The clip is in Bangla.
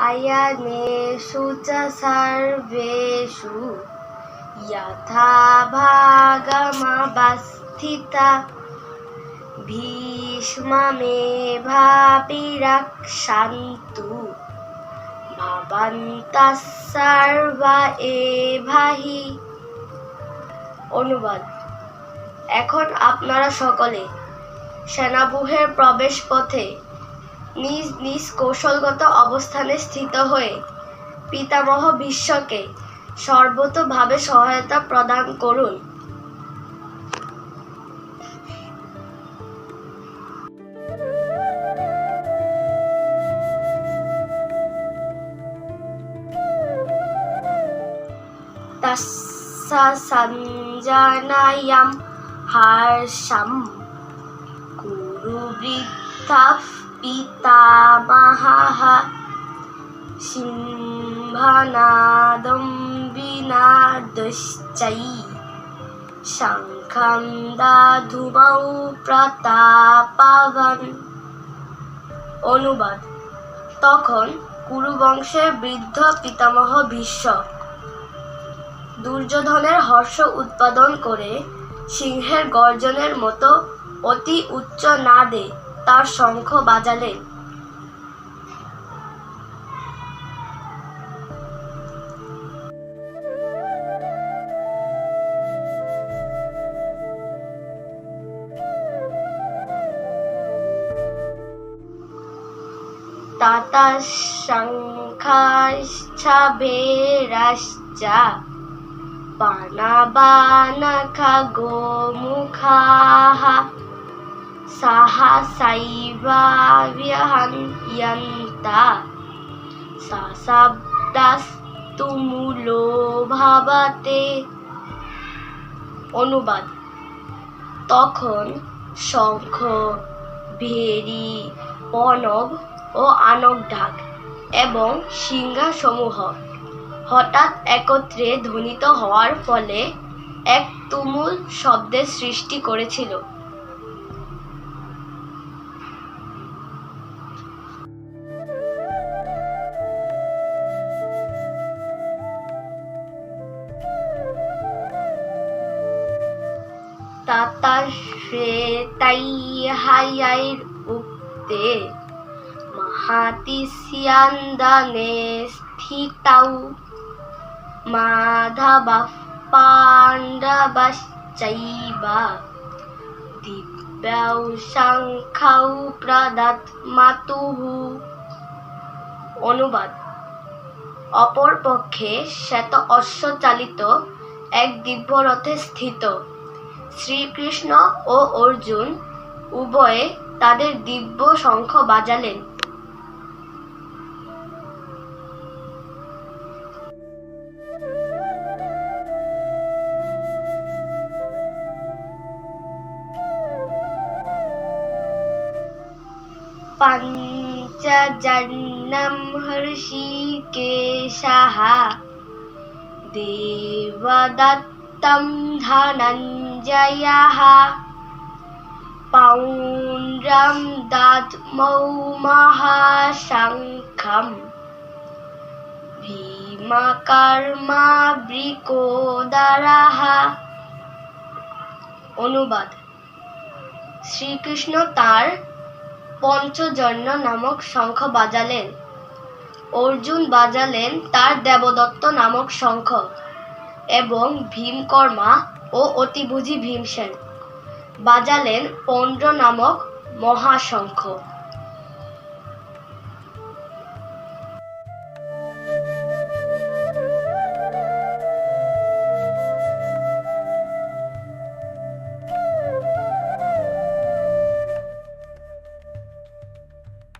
আয়ানেষু চ সর্বেষু যথাভাগমবস্থিতা ভীষ্মমেভাবিরক্ষन्तু ভবন্তঃ সর্ব এব হি। অনুবাদ: এখন আপনারা সকলে সেনাব্যূহের প্রবেশ পথে নিজ নিজ কৌশলগত অবস্থানে স্থিত হয়ে পিতামহ ভীষ্মকে সর্বতোভাবে সহায়তা প্রদান করুন। তস্য সঞ্জনয়ং হর্ষং কুরু বৃদ্ধঃ পিতামহঃ সিংহনাদং বিনাদশ্চৈ শঙ্খং দধুমৌ প্রতাপবান। অনুবাদ: তখন কুরু বংশের বৃদ্ধ পিতামহ ভীষ্ম দুর্যোধনের হর্ষ উৎপাদন করে সিংহের গর্জনের মতো অতি উচ্চ নাদে তার শঙ্খ বাজালেন। ততঃ শঙ্খাশ্চ ভেরশ্চ পাণবাণখগোমুখাঃ সহসৈব ব্যহন্ত্যন্তঃ সশব্দস্তুমুলোভবতে। অনুবাদ: তখন শঙ্খ, ভেরী, পণব ও আনক ঢাক এবং সিংহাসমূহ হঠাৎ একত্রে ধ্বনিত হওয়ার ফলে এক তুমুল শব্দের সৃষ্টি করেছিল। ততঃ শ্বেতৈর্হয়ৈরুক্তে মহতি স্যন্দনে স্থিতৌ মাধবঃ পাণ্ডবশ্চৈব দিব্যৌ শঙ্খৌ প্রদধ্মাতুঃ। অনুবাদ: অপরপক্ষে শ্বেত অশ্ব চালিত এক দিব্য রথে স্থিত শ্রীকৃষ্ণ ও অর্জুন উভয়ে তাদের দিব্য শঙ্খ বাজালেন। পঞ্চজন্যং হৃষীকেশঃ দেবদত্তং ধনঞ্জয়ঃ পৌণ্ড্রং দধ্মৌ মহাশঙ্খং ভীমকর্মাবৃকোদরঃ। অনুবাদ: শ্রীকৃষ্ণ তাঁর পঞ্চজন্য নামক শঙ্খ বাজালেন, অর্জুন বাজালেন তার দেবদত্ত নামক শঙ্খ এবং ভীমকর্মা ও অতিবুদ্ধি ভীমসেন বাজালেন পৌণ্ড্র নামক মহাশঙ্খ।